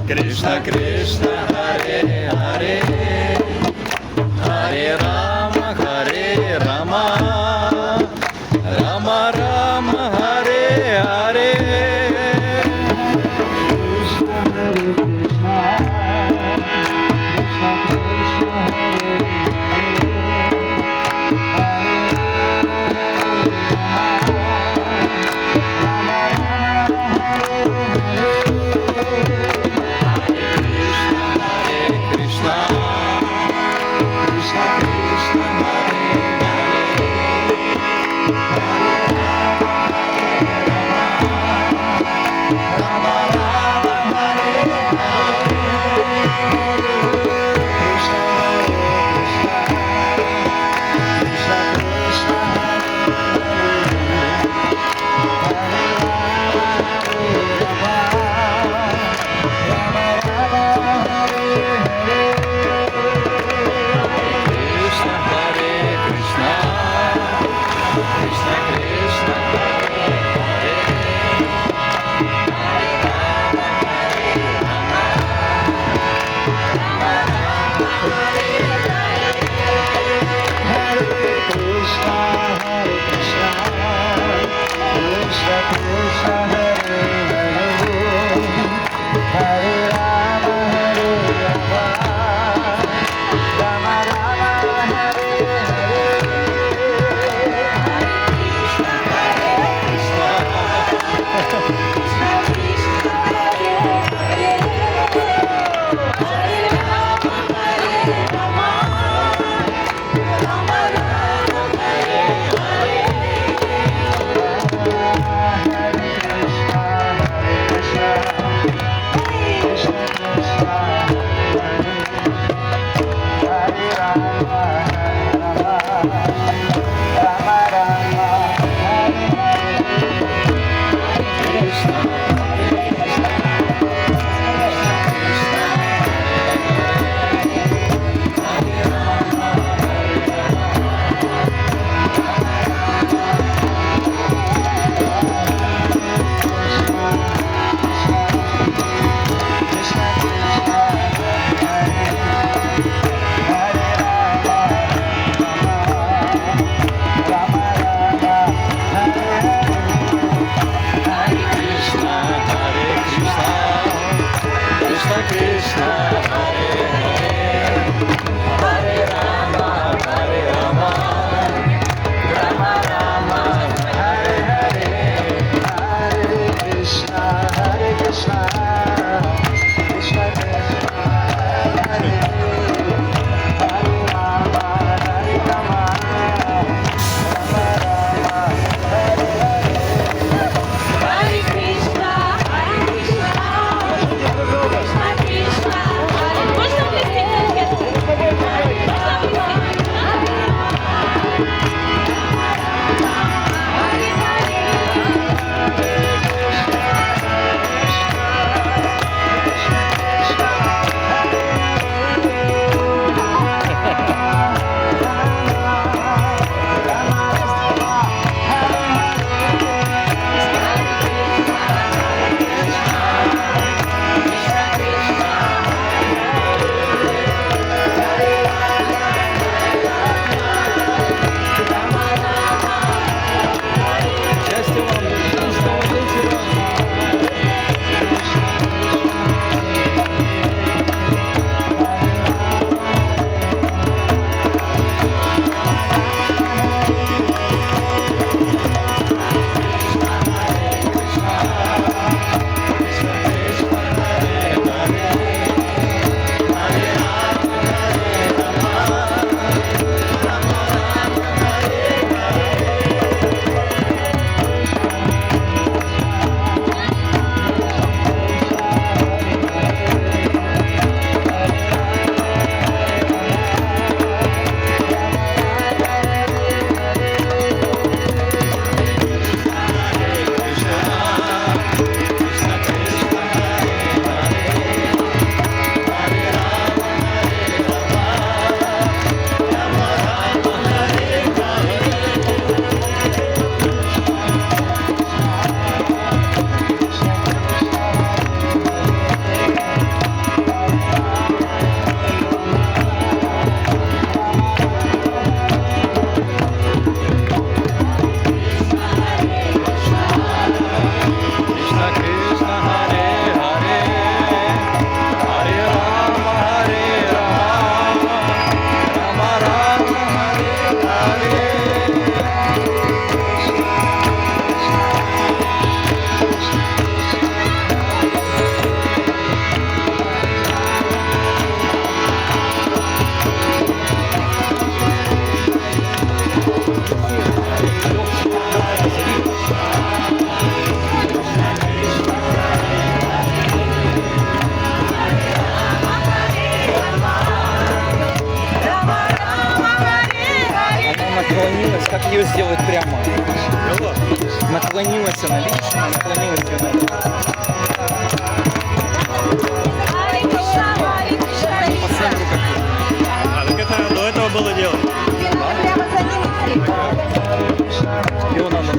Krishna Krishna Hare Hare Hare Rama Hare Rama Rama Rama Hare Hare наклонилась, как ее сделать прямо? Его? Наклонилась она, видишь, она наклонилась ее надо. По центру как-то. А, так это до этого было дело. Его надо.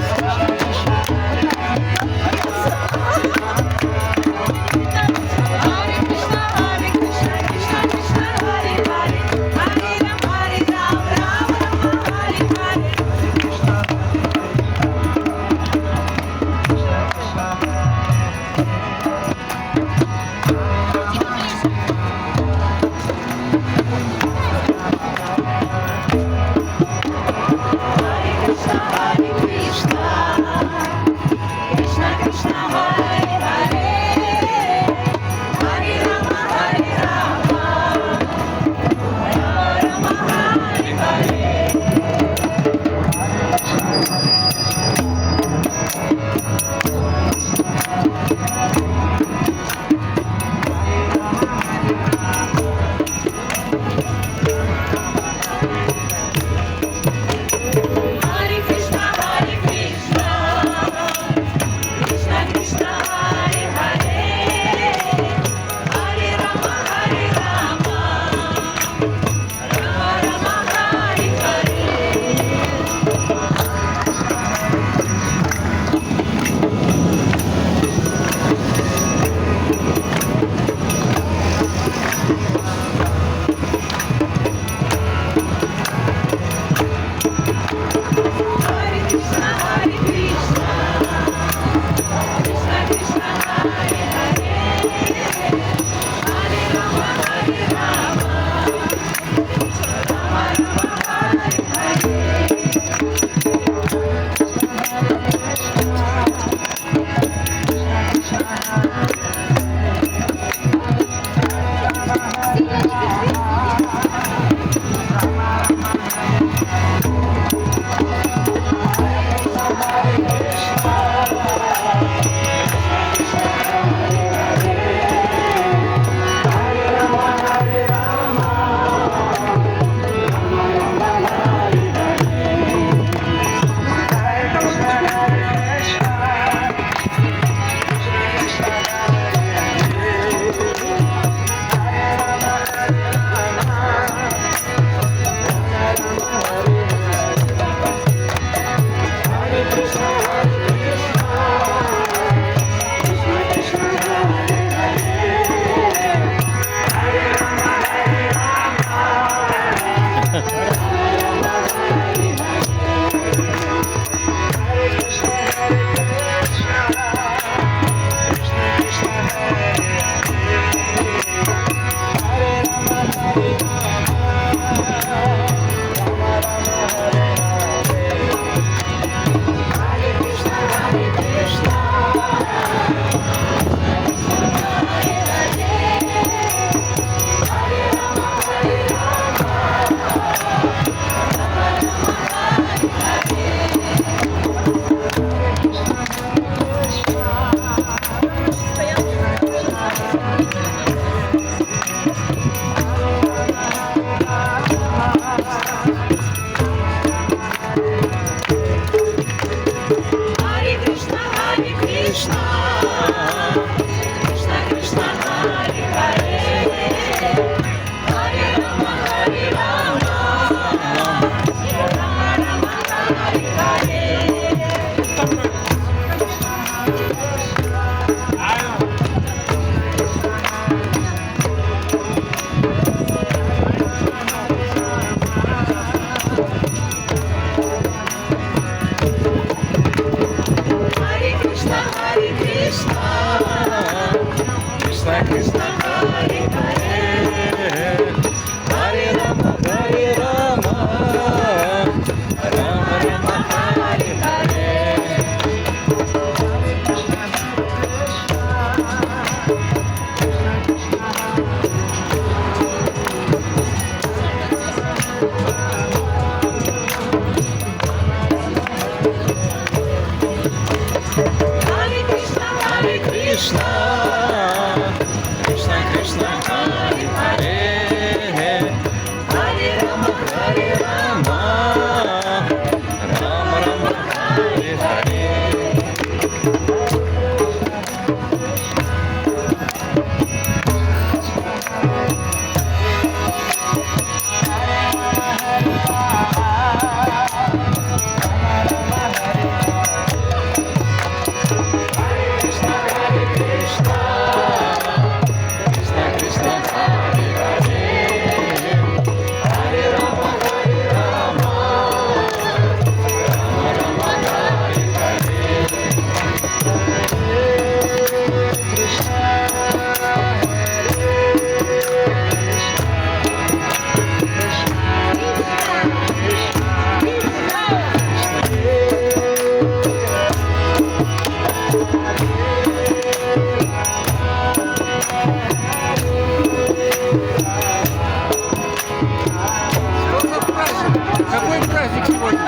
праздник сегодня?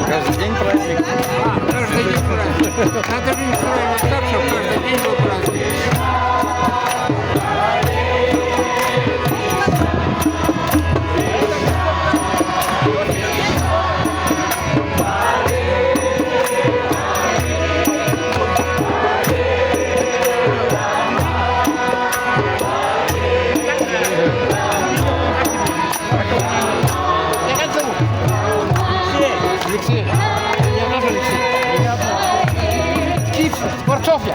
Каждый день праздник. Каждый день праздник. Надо же устроить так, чтобы каждый день был праздник. Алексей. Меня тоже Алексей. Птица, Скворцов я.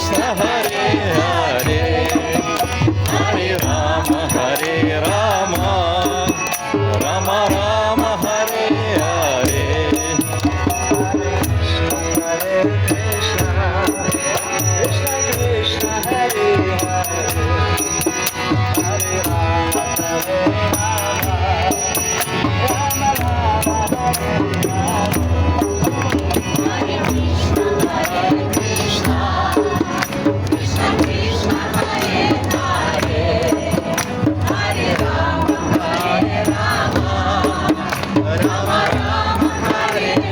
Krishna Hare Hare Hare Rama Hare Rama Rama Rama Hare Hare Hare Krishna Krishna Krishna Hare Hare Hare Rama Hare Rama Rama Rama Hare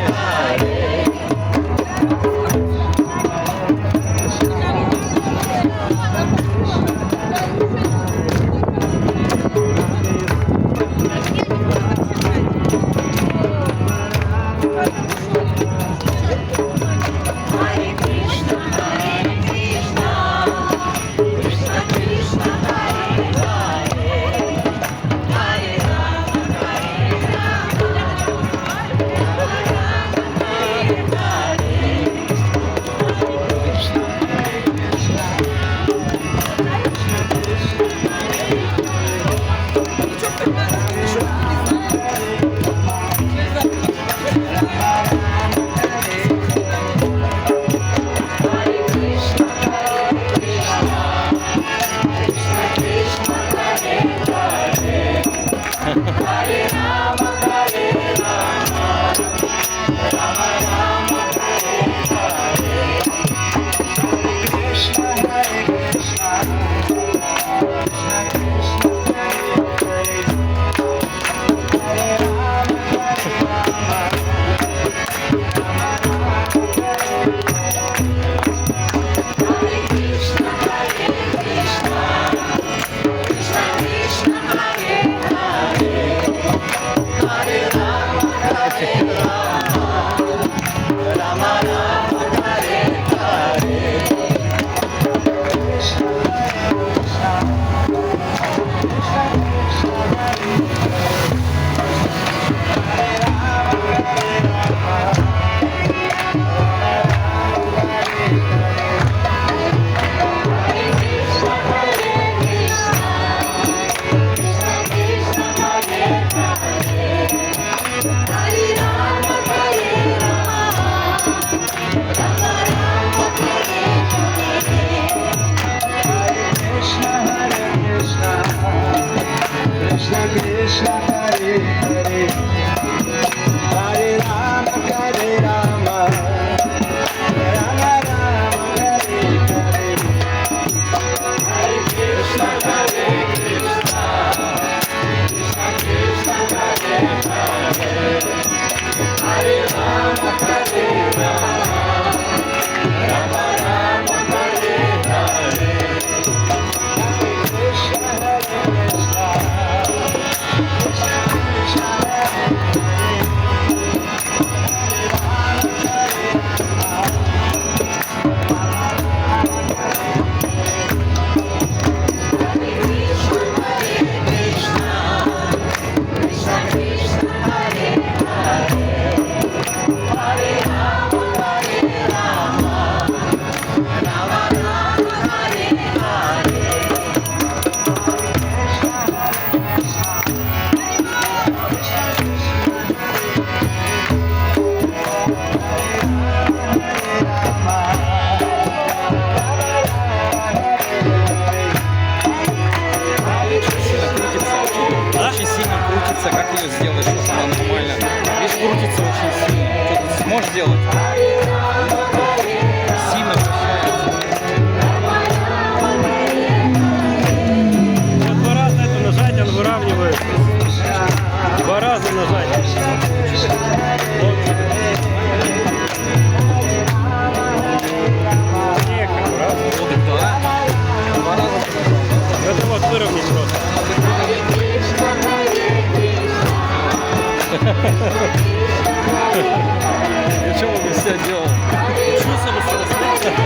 Krishna Hare Hare Hare Rama Hare Rama Rama Rama Hare Hare Hare Krishna Hare Krishna Krishna Krishna Hare Hare Hare Rama Hare Rama Rama Rama Hare Hare Hare Krishna Hare Krishna Очень сильно крутится, как ее сделать, чтобы она нормально. Видишь, крутится очень сильно. Что ты сможешь сделать? Сильно вращается. Два раза это нажать, он выравнивается. Два раза нажать. Вот. Раз. Вот и да. Два раза. Это вот выровнять просто. Я что бы без себя делал? Учился бы самостоятельно.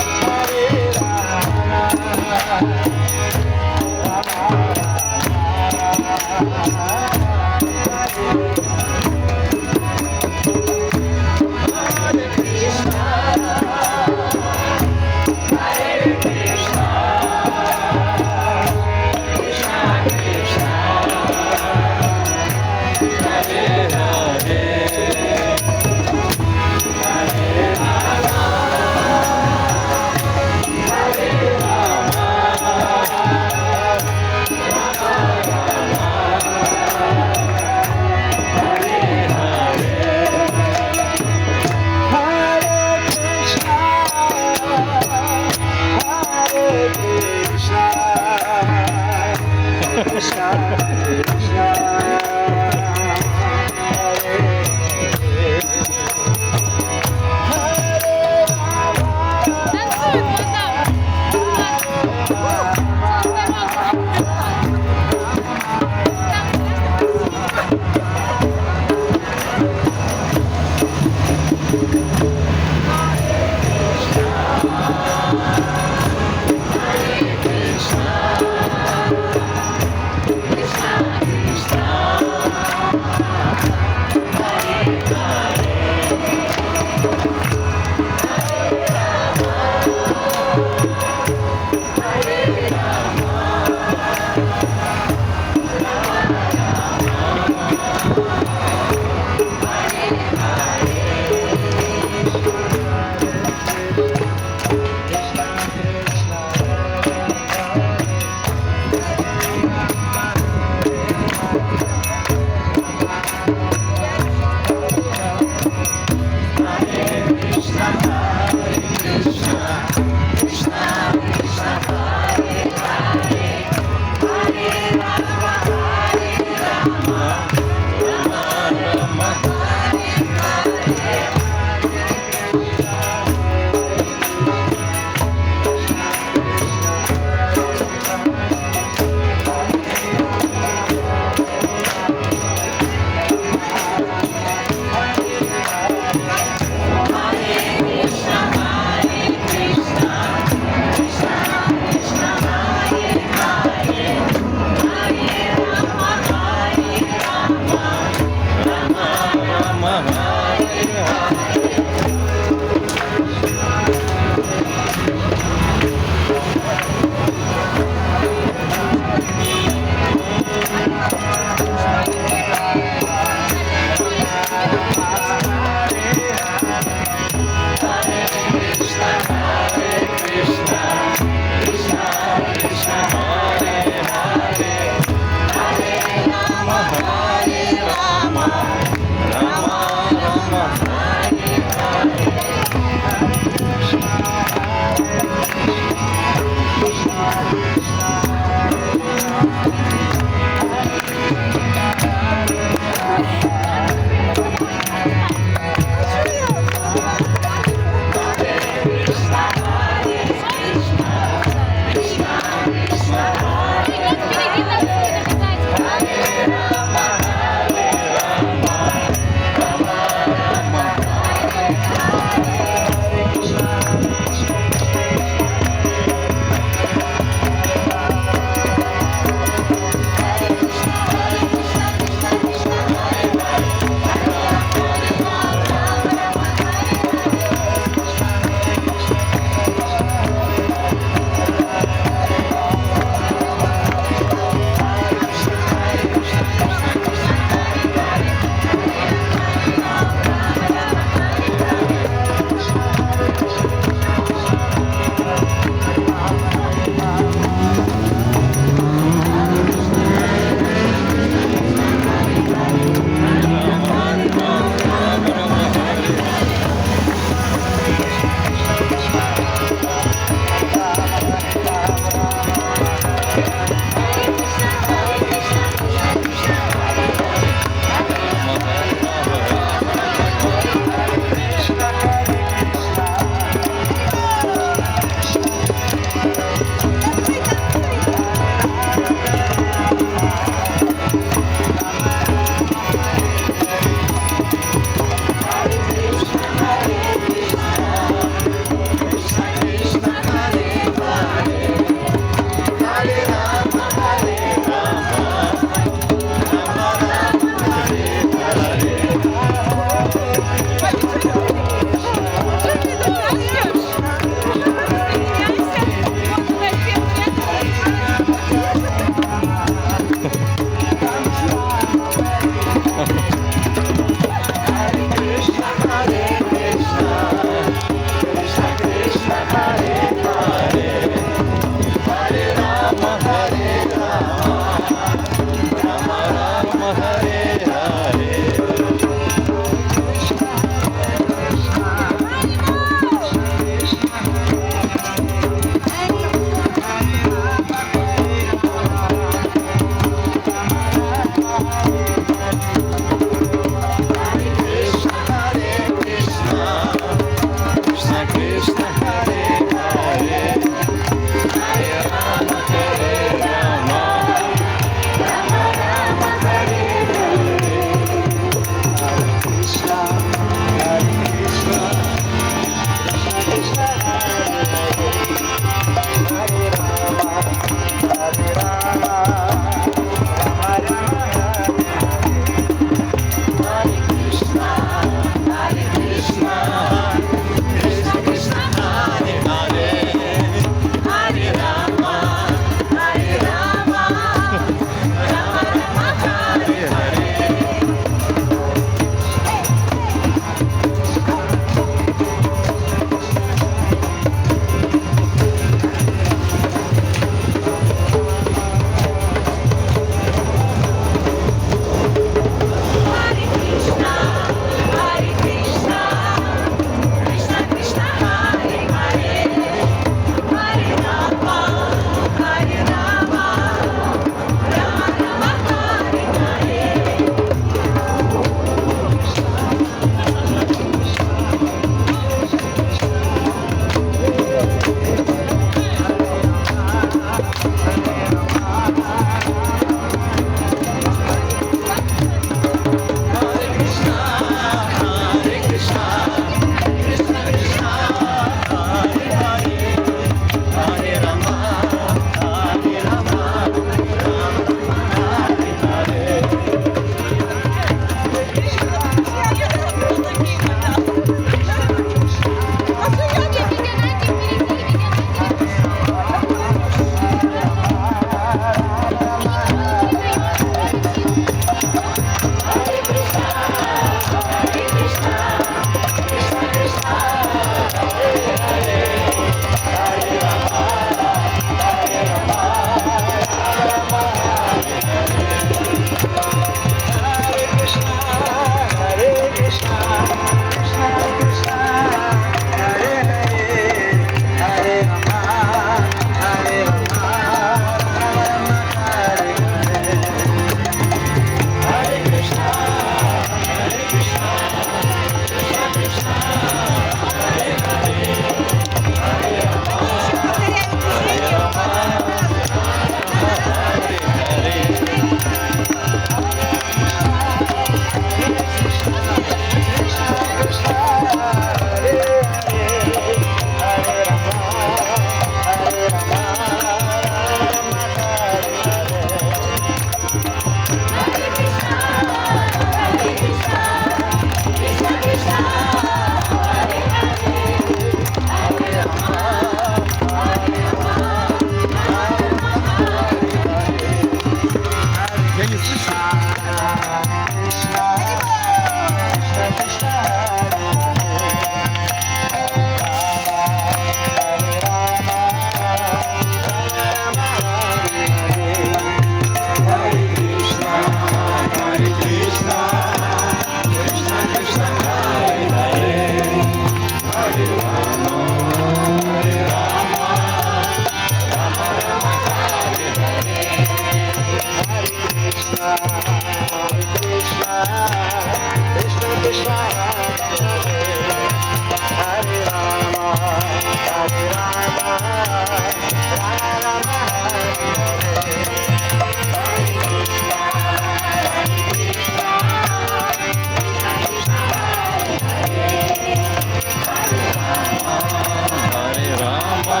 Hare Rama,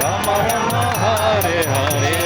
Rama Rama, Hare Hare.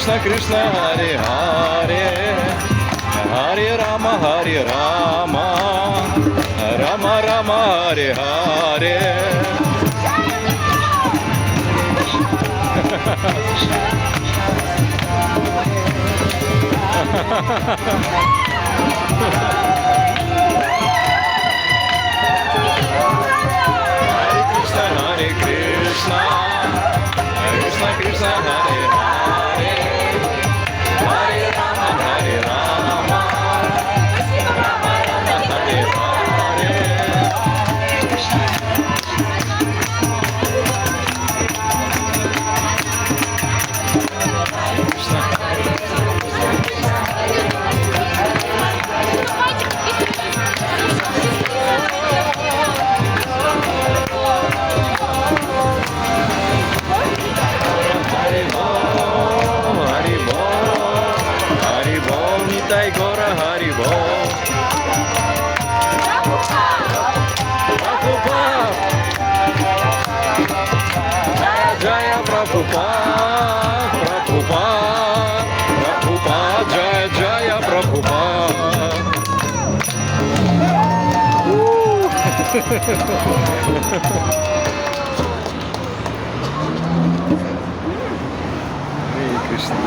Кришна, Кришна, Харе Харе, Харе Рама, Рама Рама, Харе Харе. Hare Krishna, Krishna Krishna, Hare Hare, Hare Rama, Hare Rama, Rama Rama, Hare Hare. Nitai Gora Haribo. Prabhupada. Jaya Prabhupada. Prabhupada. Prabhupada. Jaya Jaya Prabhupada. Hare Krishna.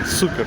Супер.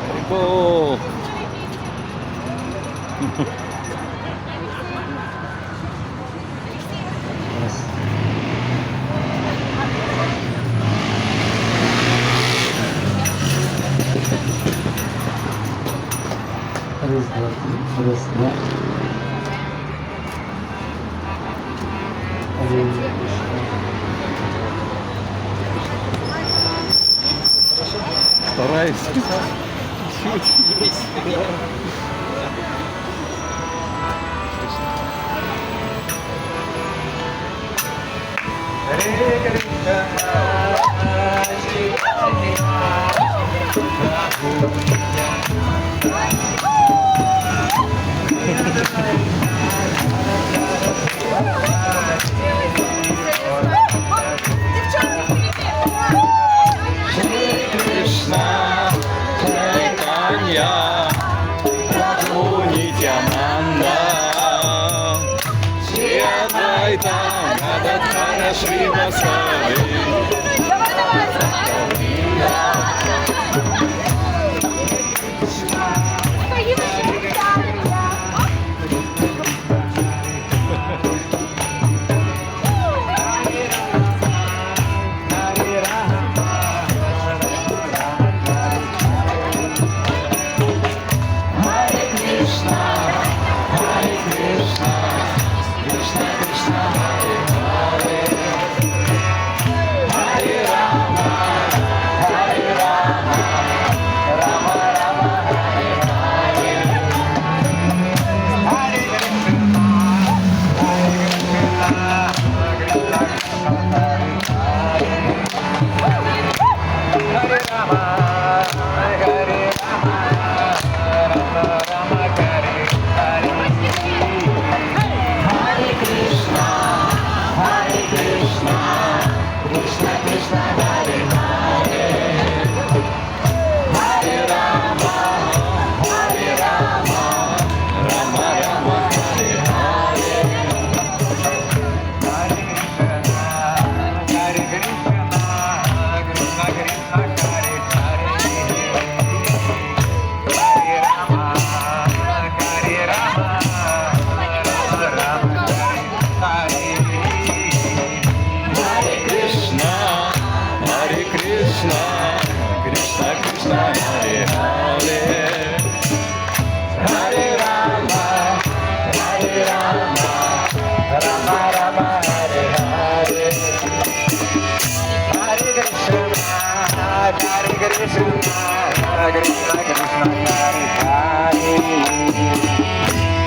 Haribol. Стараюсь. Кришна, Чайтанья, Прабху Нитянанда, Шри Адвайта, Гададхара Шривасави. Krishna, Krishna Krishna, Hare Hare, Hare Rama, Hare Rama, Rama Rama, Hare Hare, Hare Krishna, Hare Krishna, Krishna Krishna, Hare Hare,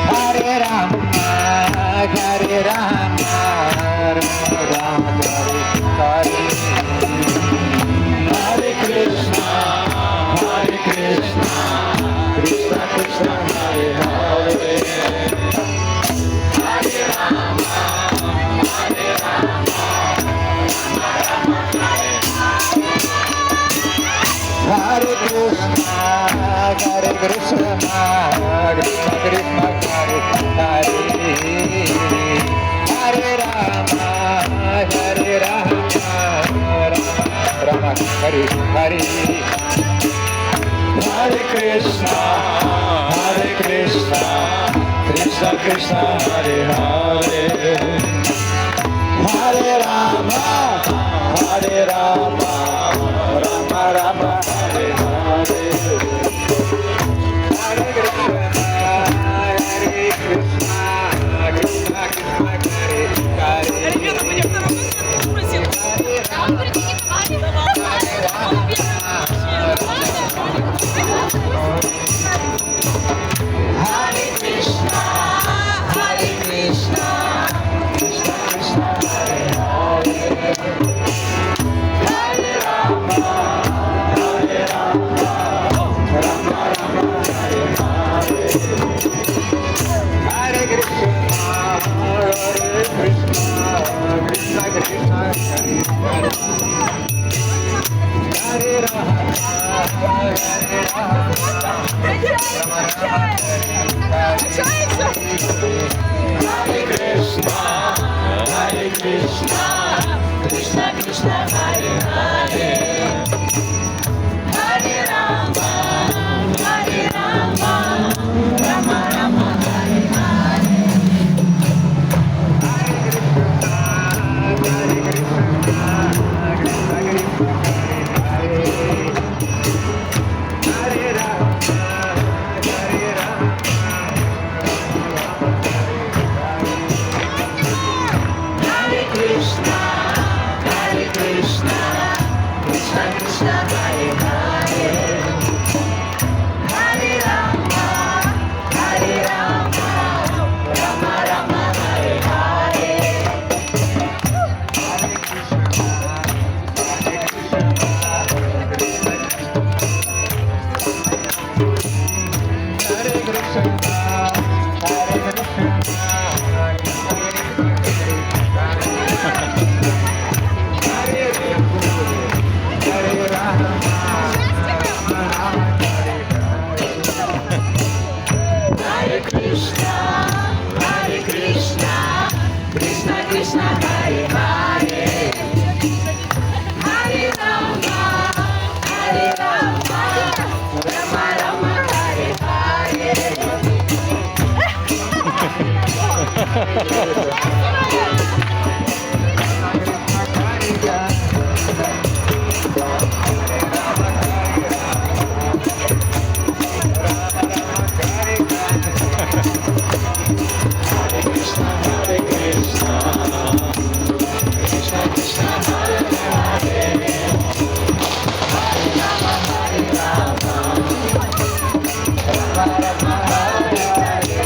Hare Rama, Hare Rama, Rama Rama, Hare Hare. Hare Krishna, Krishna Krishna, Hare Hare, Hare Rama, Hare Rama, Rama Rama, Hare Hare. Hare Krishna, Krishna Krishna, Hare Hare, Hare Rama, Hare Rama, Rama Hare Hare. Hare Krishna, Krishna Krishna, Hare Hare, Hare Rama, Rama Rama, Hare Hare. Hare Krishna, Krishna Krishna, Hare Hare. Ребята, пойдем на работу, спросил. Hare Krishna, Krishna Krishna, Hare Hare, Hare Rama, Rama Rama, Hare Hare. Hare Krishna, Krishna Krishna, Hare Hare, Hare Rama, Hare Krishna, Krishna Krishna, Hare Hare, Hare Rama, Rama Rama, Hare Hare.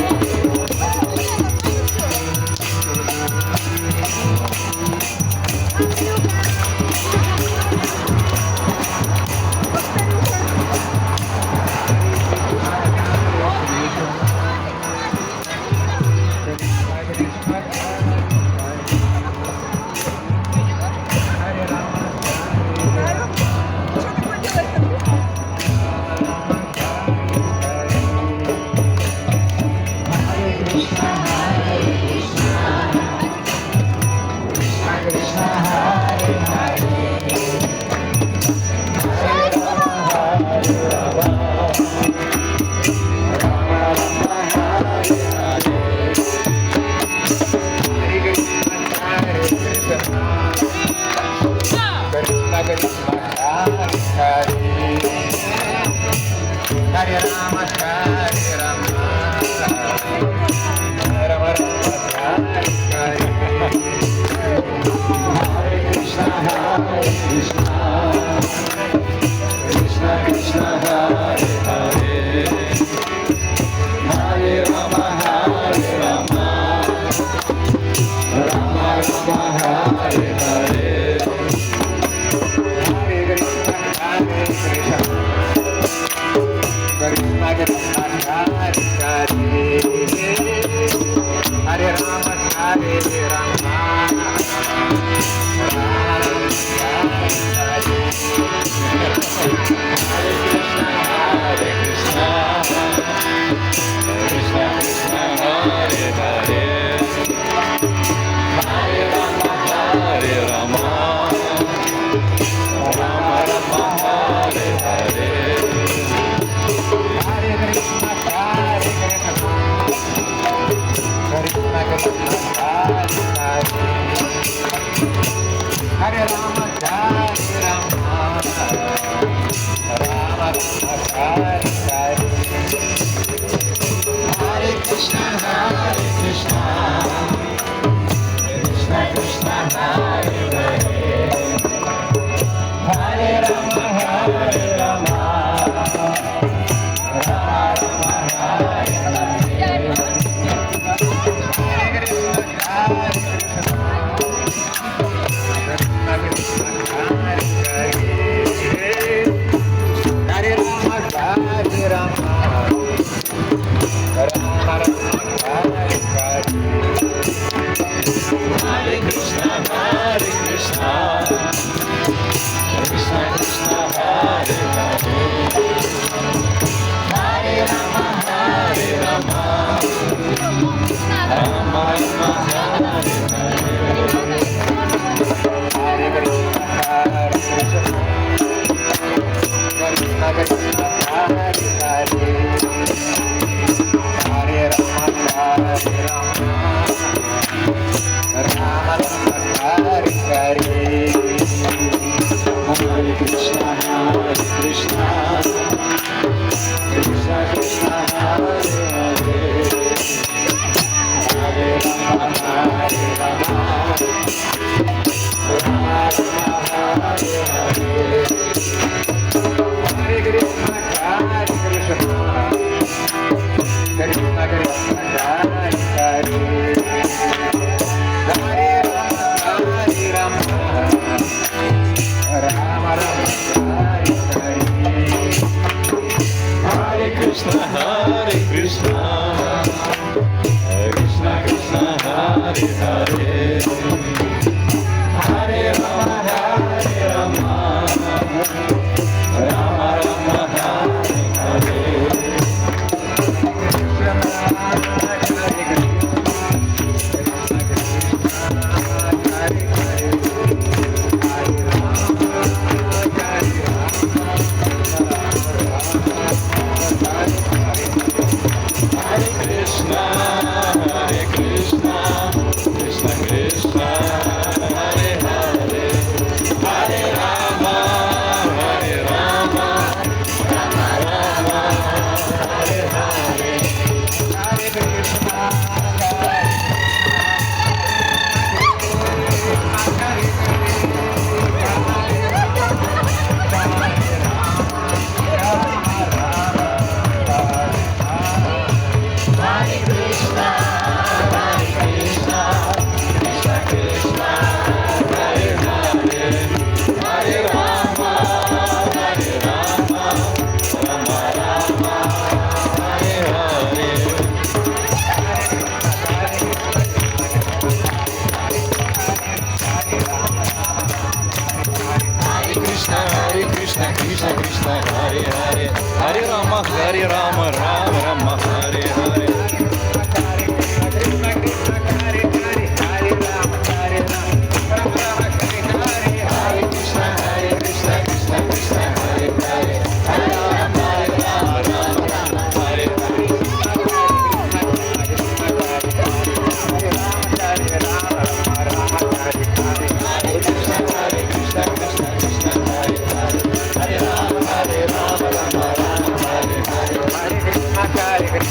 Hare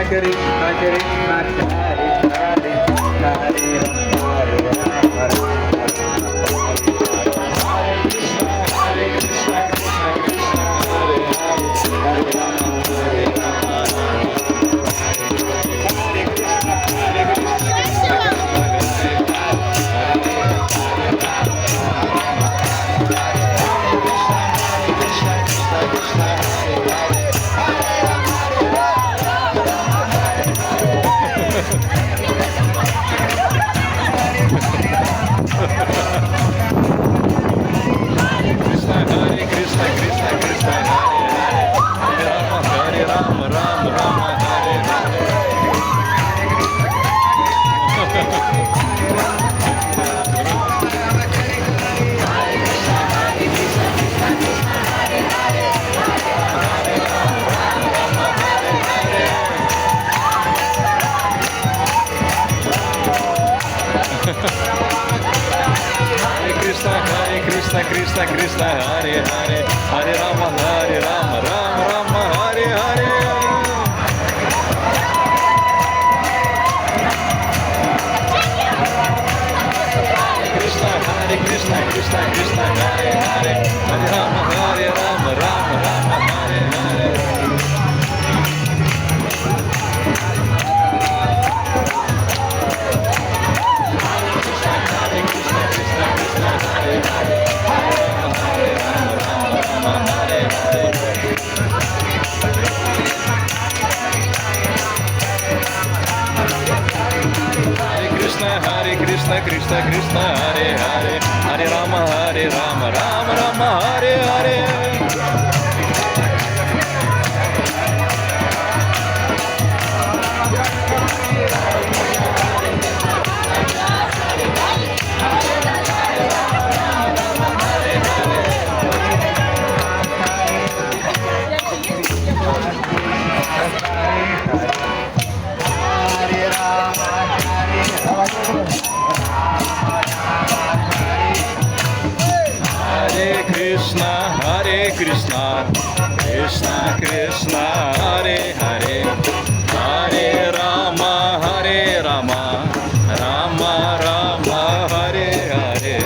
Krishna Krishna Hare Hare Hare Rama Krishna Hare Krishna Krishna Krishna Hare Hare Rama Rama Rama Hare Hare. Krishna Krishna Krishna Hare Hare Hare Rama Rama Rama Hare Hare. Krishna Hare Krishna Krishna Krishna Hare Hare Hare Rama Rama Rama Hare Hare. Hare Krishna Krishna Krishna Hare Hare Hare Rama Rama Rama Hare Hare. Hare Krishna Krishna Krishna Hare Hare Hare Rama Rama Rama Hare Hare.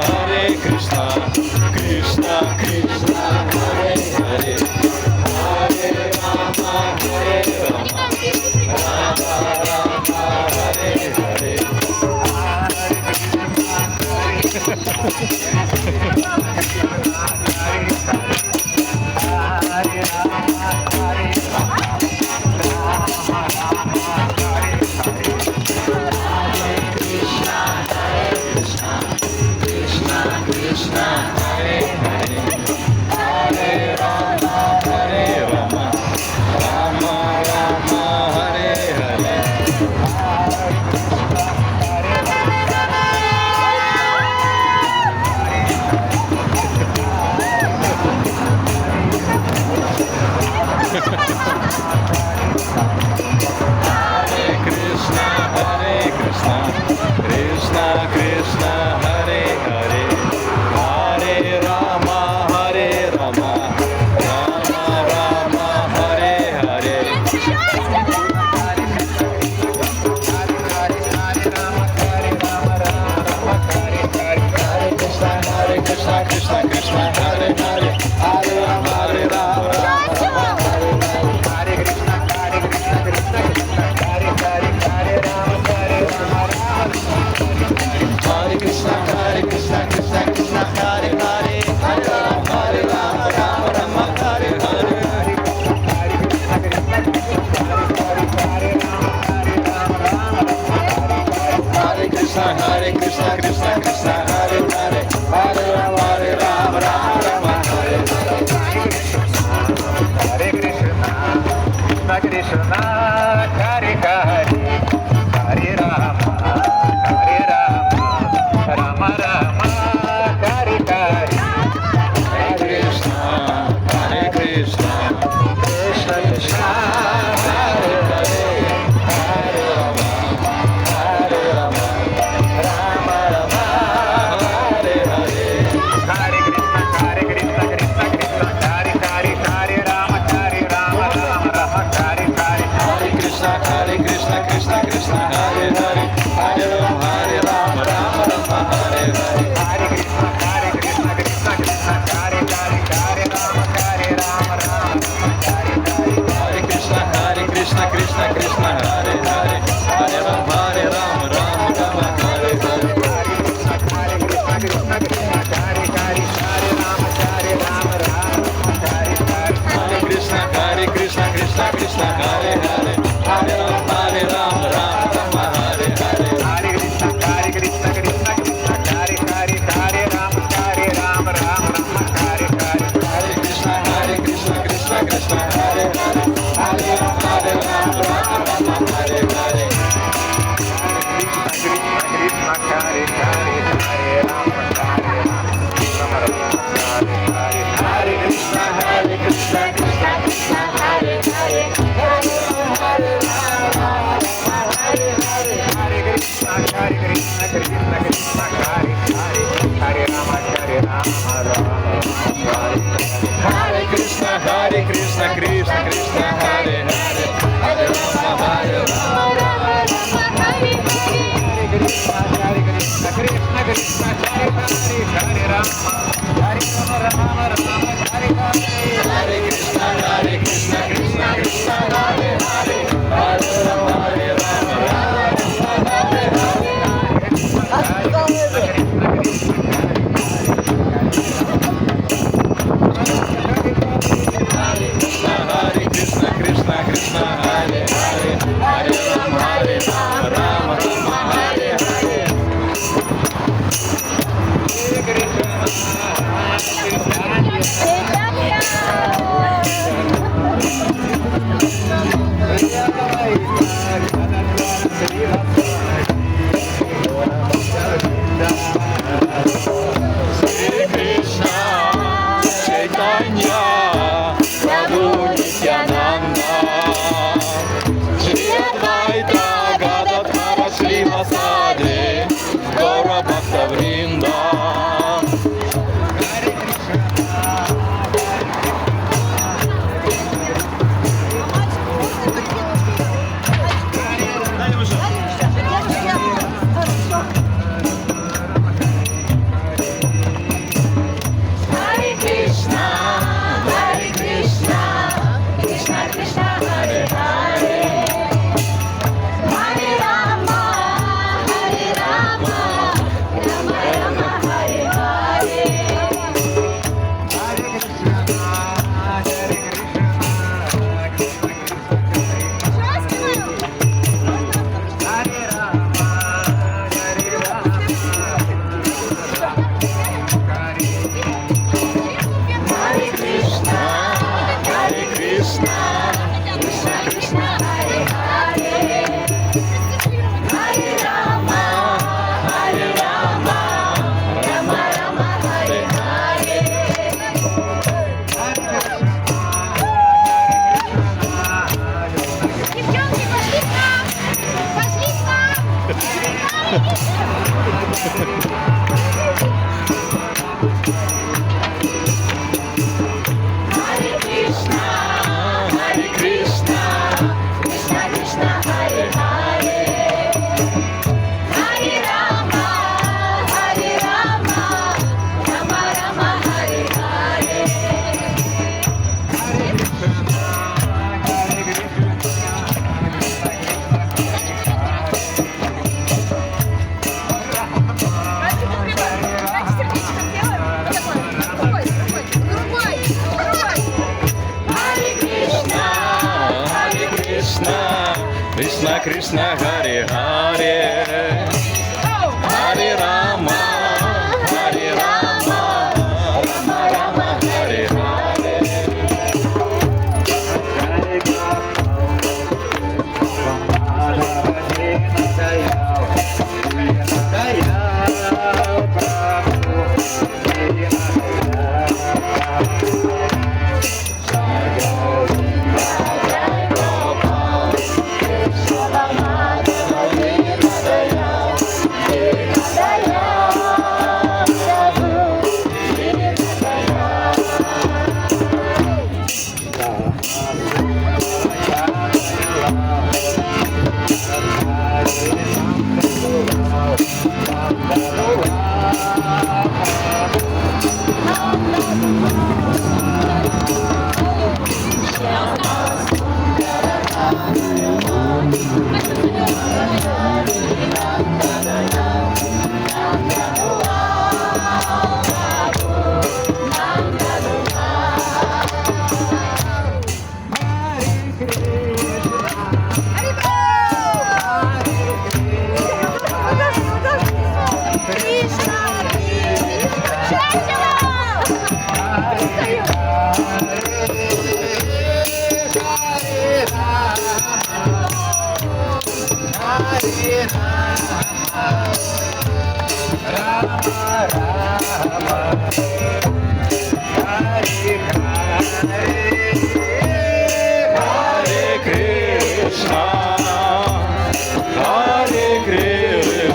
Hare Krishna Krishna Krishna Hare Hare Hare Rama Rama Rama Hare Hare. Krishna Krishna Hare Hare Hare Rama Hare Rama Rama Rama Hare Hare Krishna Krishna Hare Hare Hare Rama Hare Rama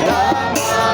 Rama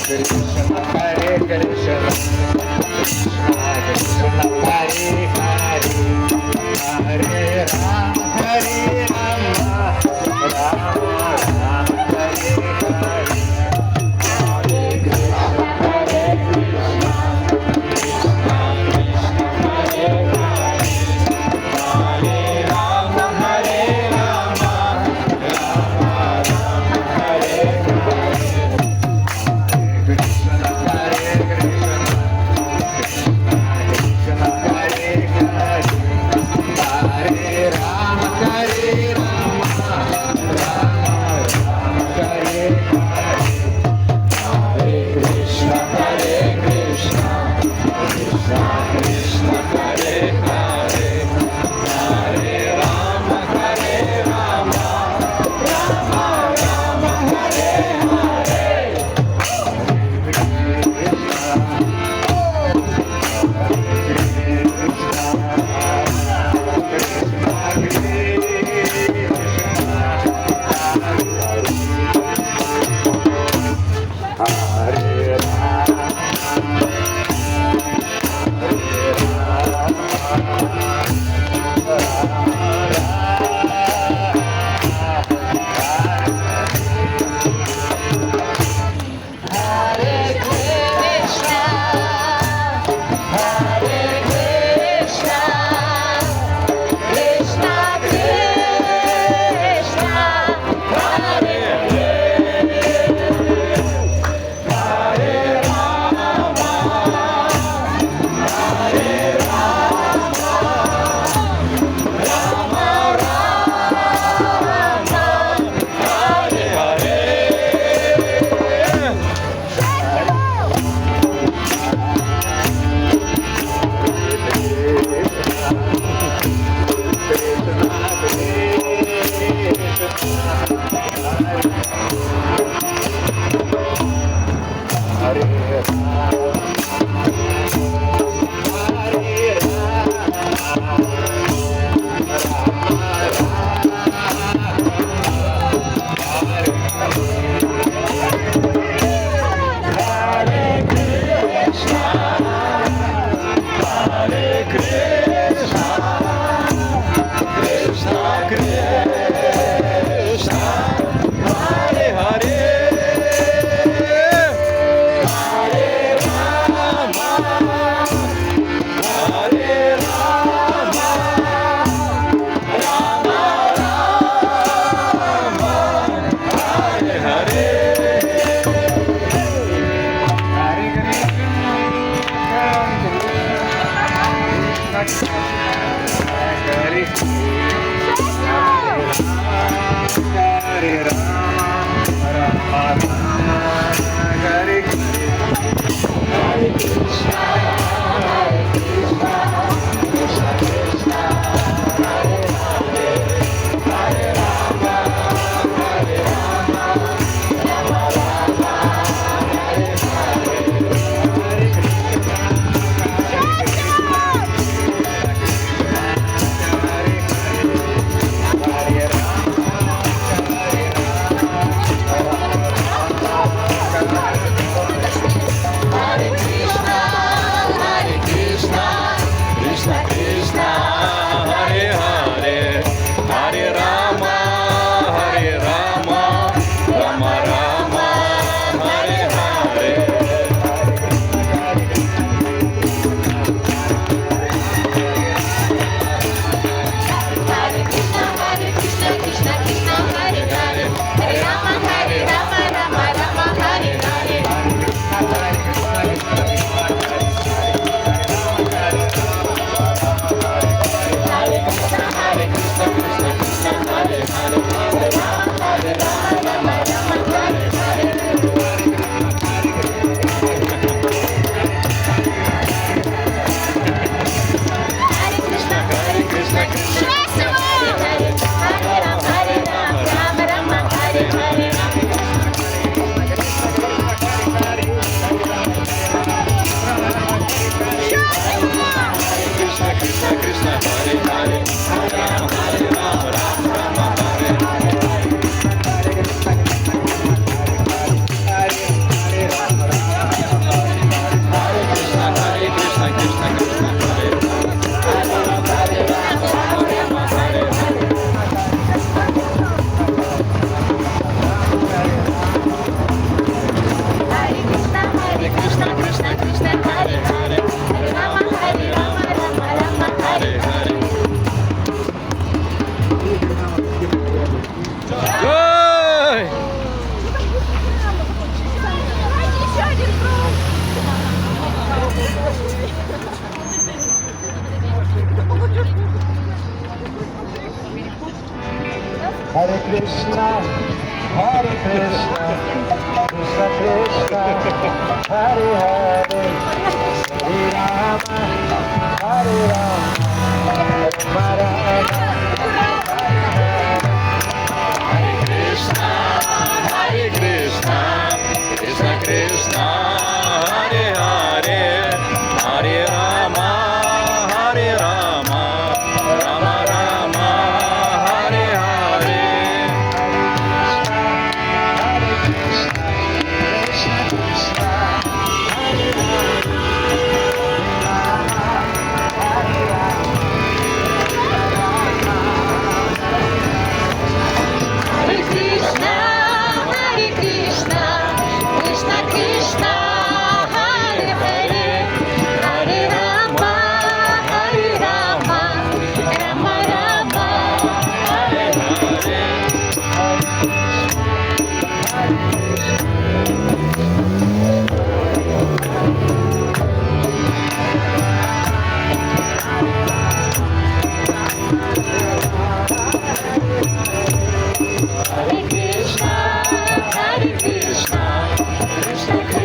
Hare Krishna, Hare Krishna, Krishna Krishna, Hare Hare, Hare Rama, Hare Rama, Rama Krishna, Hare Krishna, Krishna Krishna, Hare Hare, Hare Rama, Hare Rama, Rama Rama, Hare Hare. Hare Krishna, Hare Krishna, Krishna Krishna, Hare Hare, Hare Rama, Hare Rama, Rama Rama, Hare Hare. Hare Krishna, Hare Krishna, Krishna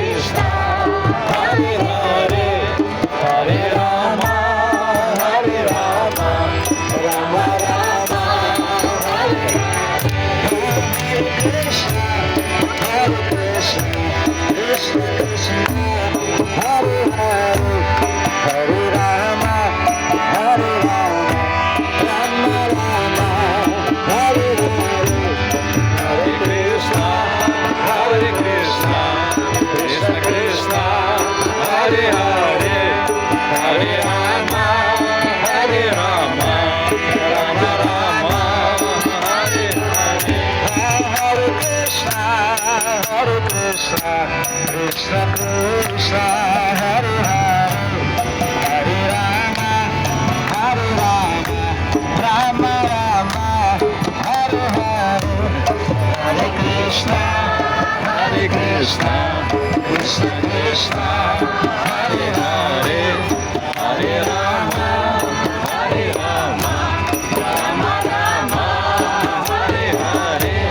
Krishna, Hare Hare, Hare Rama, Hare Rama, Rama Rama, Hare Krishna, Hare Krishna, Krishna Krishna, Hare Hare, Hare Rama, Hare Rama, Rama Rama, Hare Hare. Hare Krishna, Hare Krishna, Krishna Krishna, Hare Hare, Hare Rama, Hare Rama, Rama Rama, Hare Hare.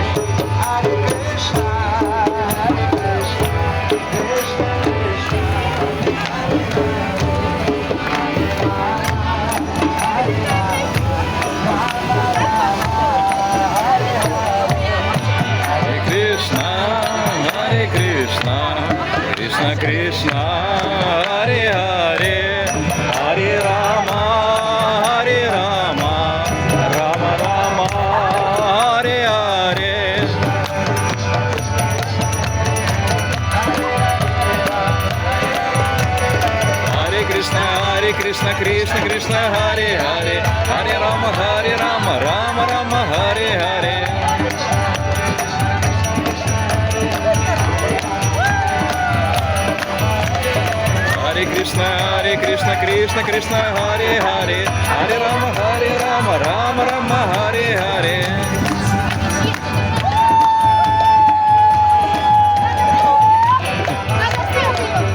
Hare Krishna, Hare Krishna, Krishna Krishna, Hare Hare, Hare Rama, Hare Rama, Rama Rama, Hare Hare. Hare Krishna, Hare Krishna, Krishna Krishna, Hare Hare, Hare Rama, Hare Rama, Rama Rama, Hare Hare. Hare Krishna, Hare Krishna, Krishna Krishna, Hare Hare, Hare Krishna, Hare Krishna, Krishna Krishna, Hare Hare, Hare Rama, Hare Rama, Rama Rama, Hare Hare.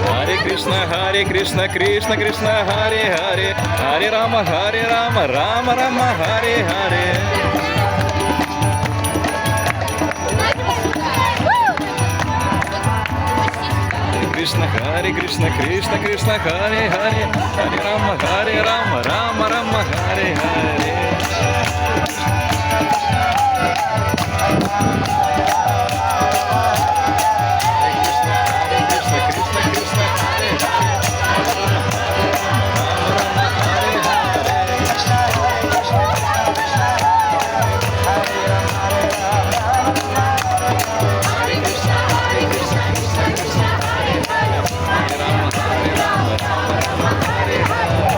Hare Krishna, Krishna Krishna, Hare Hare, Hare Rama, Rama Rama, Hare Hare. Hare Krishna, Krishna Krishna, Hare Hare, Hare Rama, Rama Rama, Hare Hare. Hare Krishna, Krishna Krishna, Hare Hare, Hare Rama, Rama Rama, Hare Hare. Krishna, Krishna Krishna, Hare Hare, Hare Rama, Rama Rama, Hare Hare.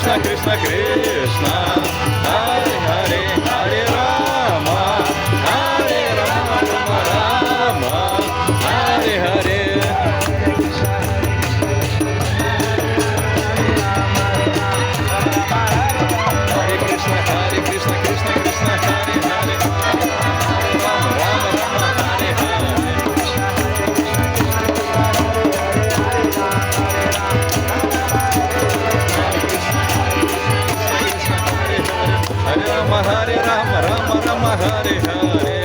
Krishna, Krishna Krishna, Hare Hare, Hare Rama, Hare Rama, Rama Rama, Hare Hare. Hare Krishna, Krishna Krishna, Hare Hare, Rama Rama, Hare Hare. Hare Rama, Hare Rama, Rama Rama, Hare Hare.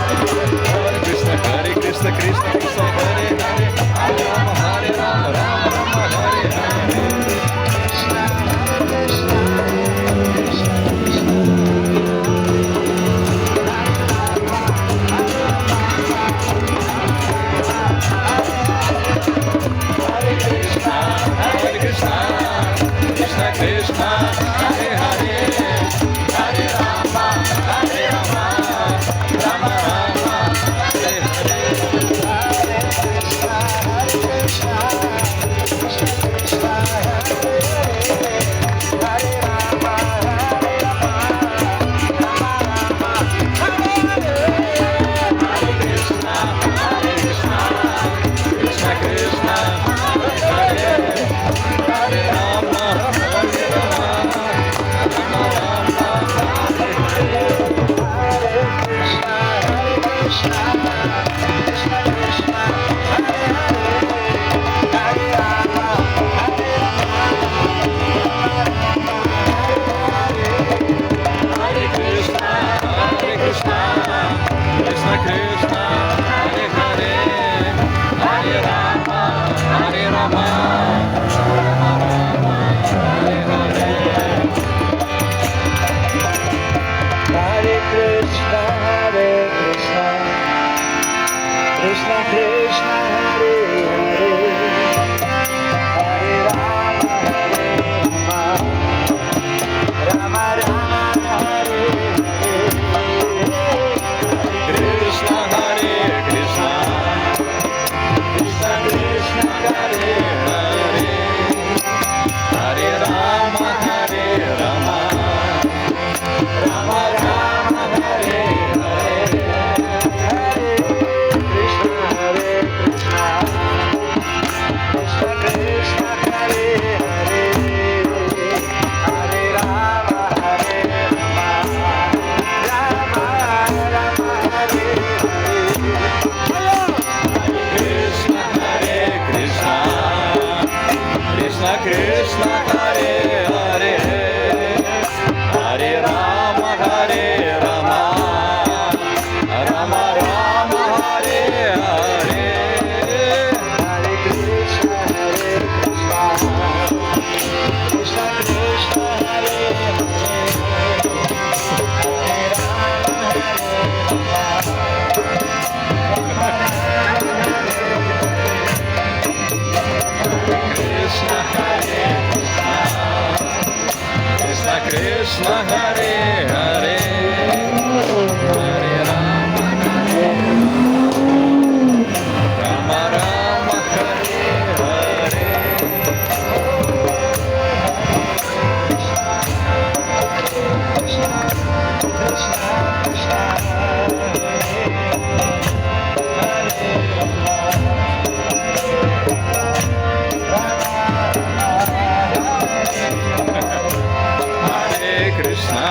Hare Krishna, Krishna Krishna, Hare Hare, Hare Rama, Hare Rama, Rama Rama, Hare Hare. Hare Krishna, Krishna Krishna, Hare Hare, Hare Rama, Hare Rama, Rama Rama, Hare Hare. Krishna Krishna, Hare Hare, Hare Rama, Hare Rama, Rama Rama, Hare Hare. Hare Krishna, Krishna Krishna, Hare Hare, Hare Rama, Hare Rama, Rama Rama, Hare Hare. Hare Krishna, Krishna Krishna, Hare Hare, Hare Rama, Rama Rama, Hare Krishna, Hare Krishna, Krishna Krishna, Hare Hare, Hare Rama, Hare Rama, Rama Rama, Hare Hare. Krishna, Hare Krishna, Krishna Krishna, Hare Hare, Hare Rama, Hare Rama, Rama Rama, Hare Hare. Krishna, Hare Krishna, Krishna Krishna, Hare Hare, Hare Rama, Rama Rama, Hare Hare. Hare Krishna,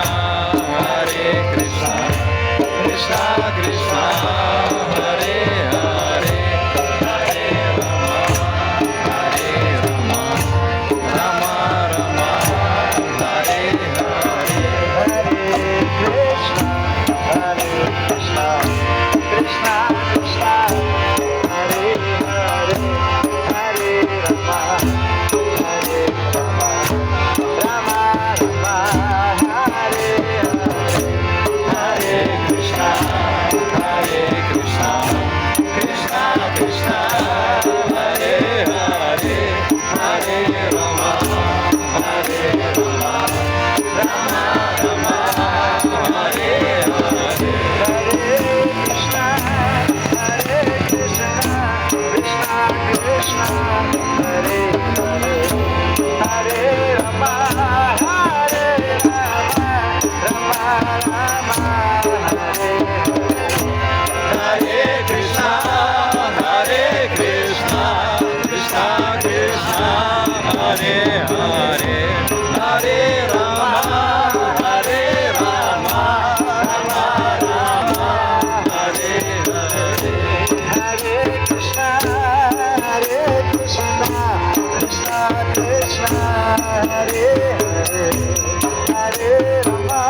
Hare Hare Rama Hare Rama Rama Rama Hare Hare Hare Krishna, Krishna Krishna, Hare Hare, Hare Rama,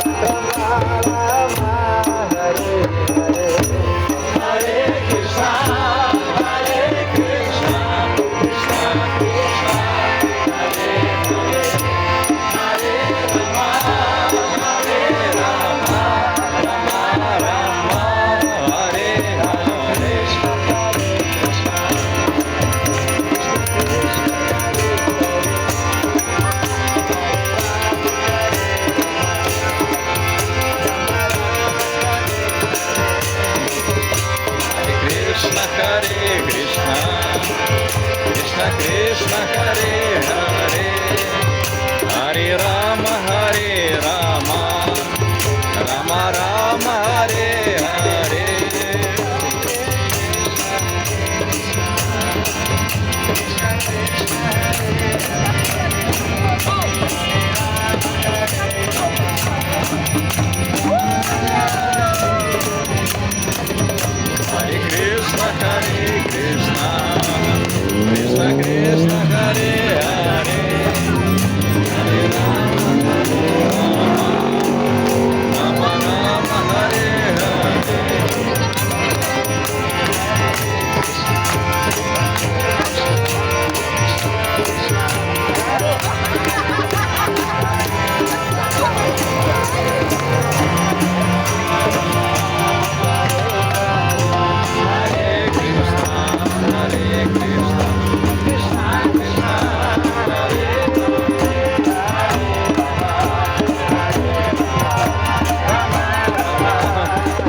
Rama Rama, Hare Hare. Hare Krishna Krishna Krishna Hare Hare Hare Rama Hare Rama Rama Rama Hare Hare Krishna Hare Krishna Krishna Krishna Hare Hare Hare Rama Hare Rama Rama Rama Hare Hare Hare Krishna Krishna Krishna Hare Hare Hare Rama Rama Rama Hare Hare Hare Krishna Hare Krishna Krishna Krishna Hare Hare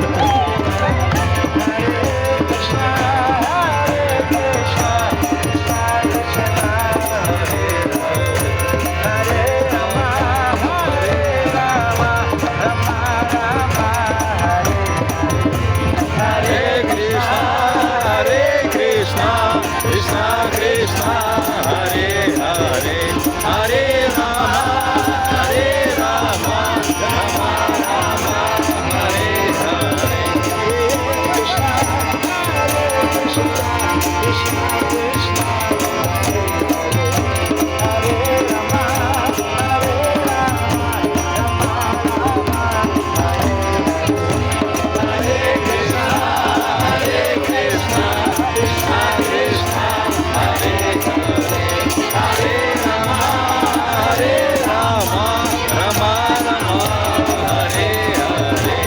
Krishna Krishna Krishna Hare Hare Hare Rama Rama Rama Hare Hare Hare Krishna Krishna Krishna Hare Hare Hare Rama Rama Rama Hare Hare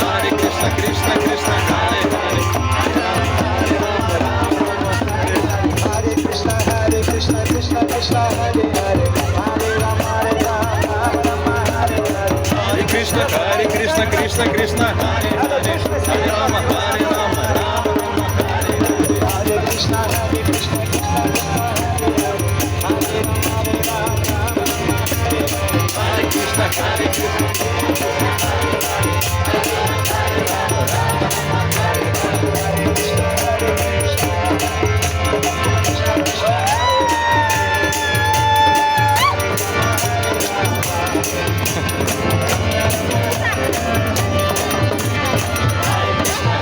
Hare Krishna Krishna Krishna Hare Hare Hare Krishna, Hare Krishna, Krishna Krishna, Hare Hare, Hare Rama, Rama Hare Hare. Hare Krishna Krishna Krishna Hare Hare Hare Rama Hare Rama Rama Rama Hare Hare Hare Krishna, Hare Krishna, Krishna Krishna, Hare Hare, Hare Rama, Hare Krishna Hare Krishna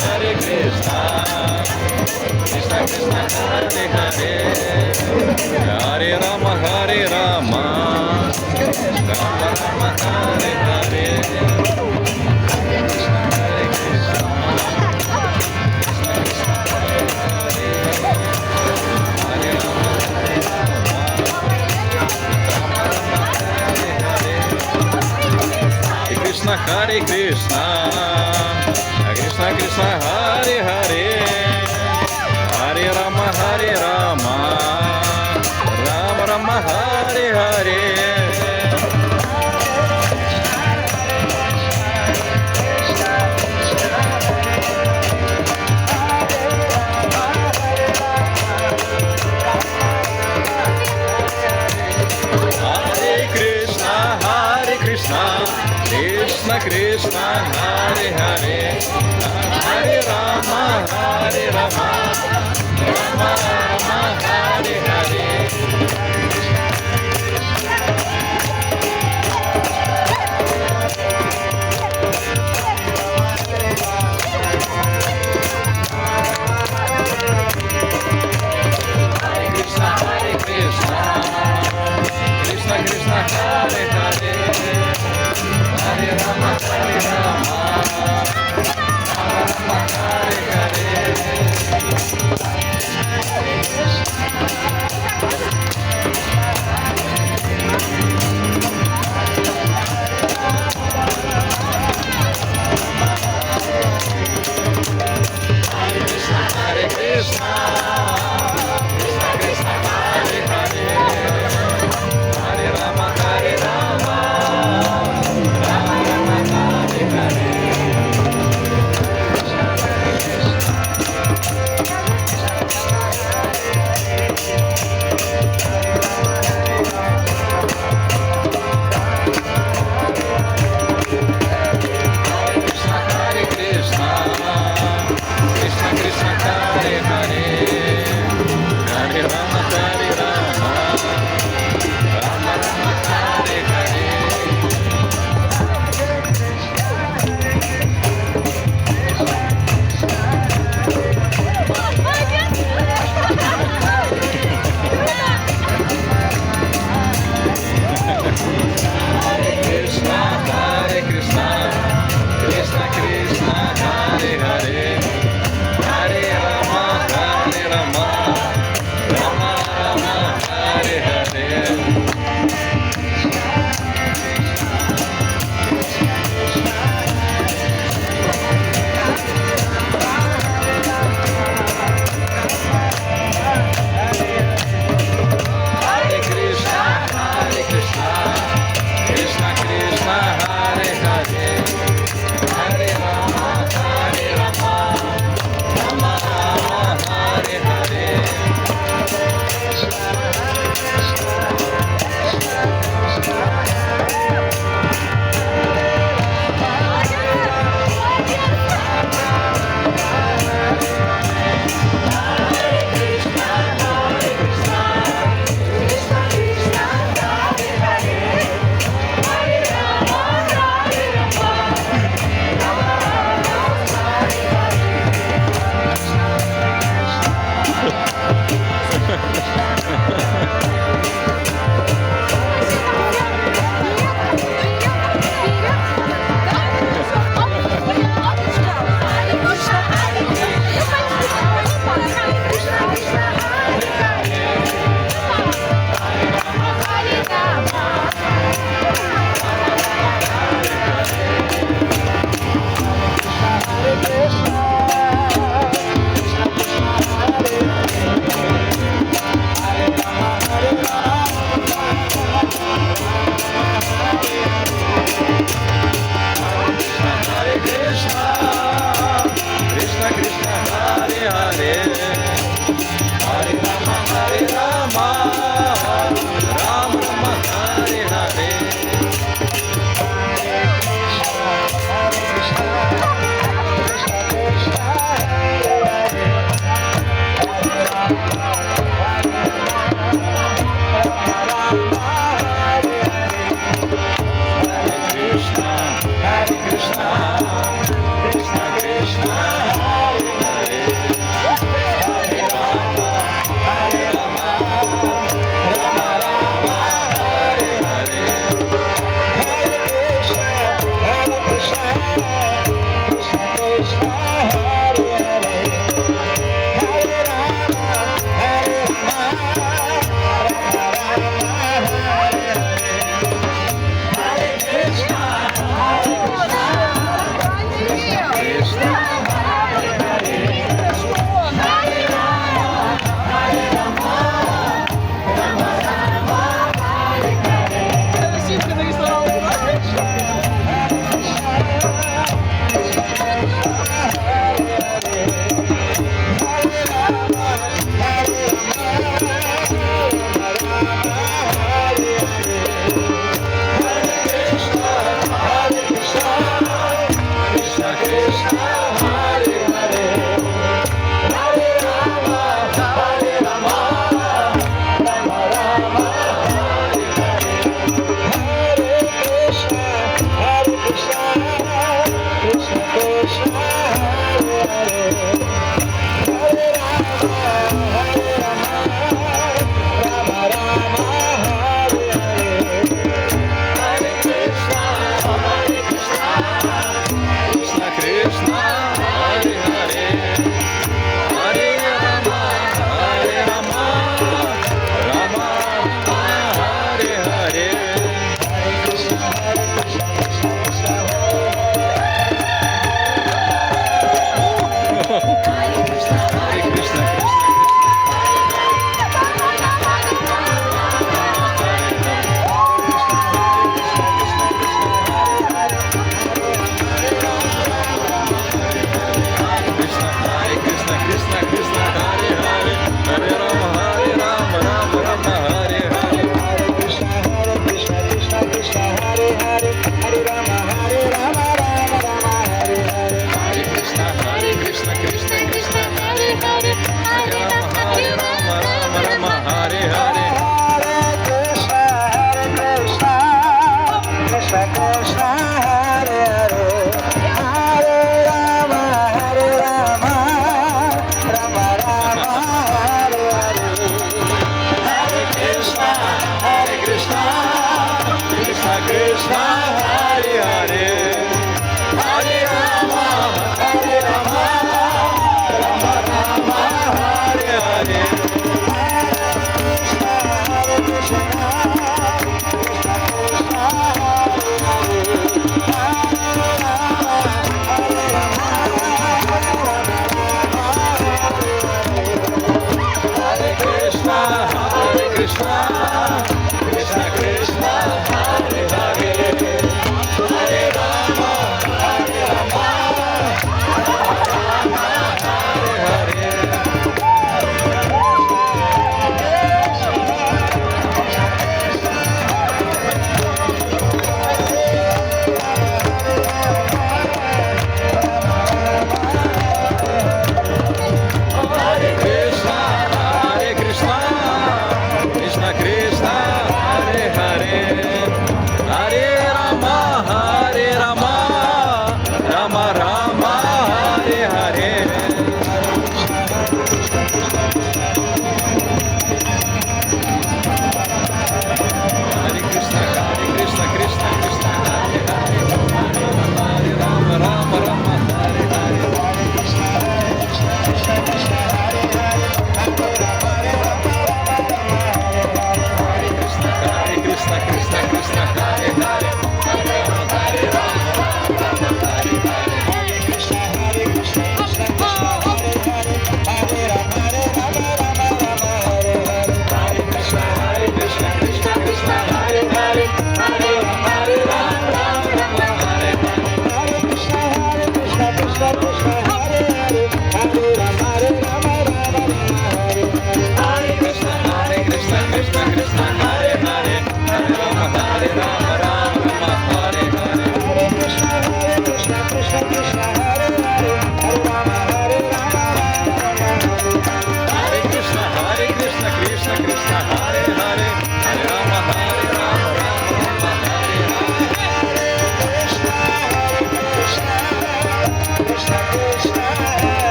Hare Krishna Krishna Krishna Hare Hare Hare Rama Hare Rama Rama Rama Hare Hare Hare Krishna Hare Krishna Krishna Krishna Hare Hare Hare Rama Hare Rama Rama Rama Hare Hare Hare Krishna Hare Krishna Krishna Krishna Hare Hare Hare Rama Hare Rama Rama Rama Hare Hare Hare Krishna Krishna Krishna Hare Hare Rama, Hare Rama, Rama Rama, Hare Hare. Hare Krishna, Krishna Krishna, Hare Hare, Hare Rama, Hare Rama, Rama Rama, Hare Hare.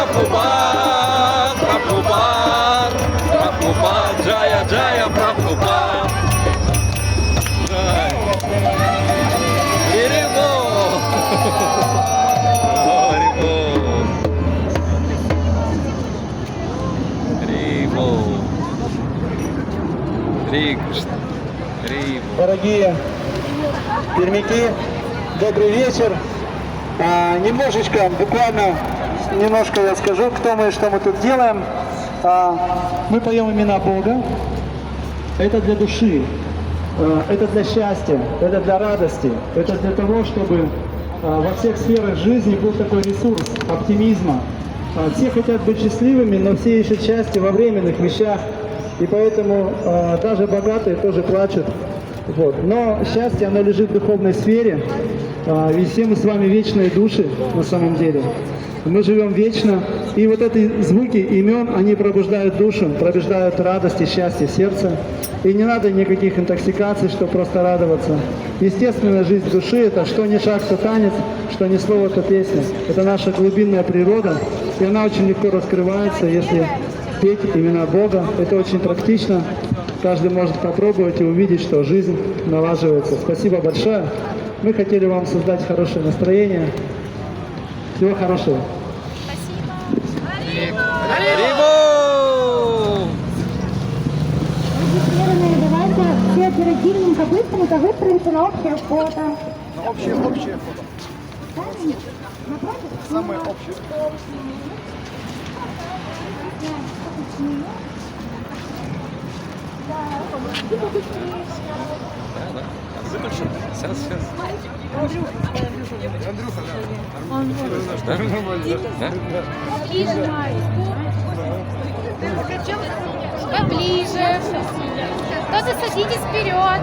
Prabhupada, Prabhupada. О. Харе Кришна. Харе Бол. Дорогие пермяки, добрый вечер. Немножечко, буквально немножко я скажу, кто мы и что мы тут делаем. Мы поем имена Бога. Это для души, это для счастья, это для радости, это для того, чтобы во всех сферах жизни был такой ресурс оптимизма. Все хотят быть счастливыми, но все ищут счастье во временных вещах. И поэтому даже богатые тоже плачут. Вот. Но счастье, оно лежит в духовной сфере. Ведь все мы с вами вечные души на самом деле. Мы живем вечно. И вот эти звуки имен, они пробуждают душу, пробуждают радость и счастье в сердце. И не надо никаких интоксикаций, чтобы просто радоваться. Естественная жизнь души – это что ни шаг, то танец, что ни слово, то песня. Это наша глубинная природа. И она очень легко раскрывается, если петь имена Бога. Это очень практично. Каждый может попробовать и увидеть, что жизнь налаживается. Спасибо большое. Мы хотели вам создать хорошее настроение. Всего хорошего. Харе Бол. Давайте все оперативненько, быстренько выстроимся на общее фото. На общее фото. Самое общее. Выключим. Сейчас. Поближе. Кто-то садитесь вперед.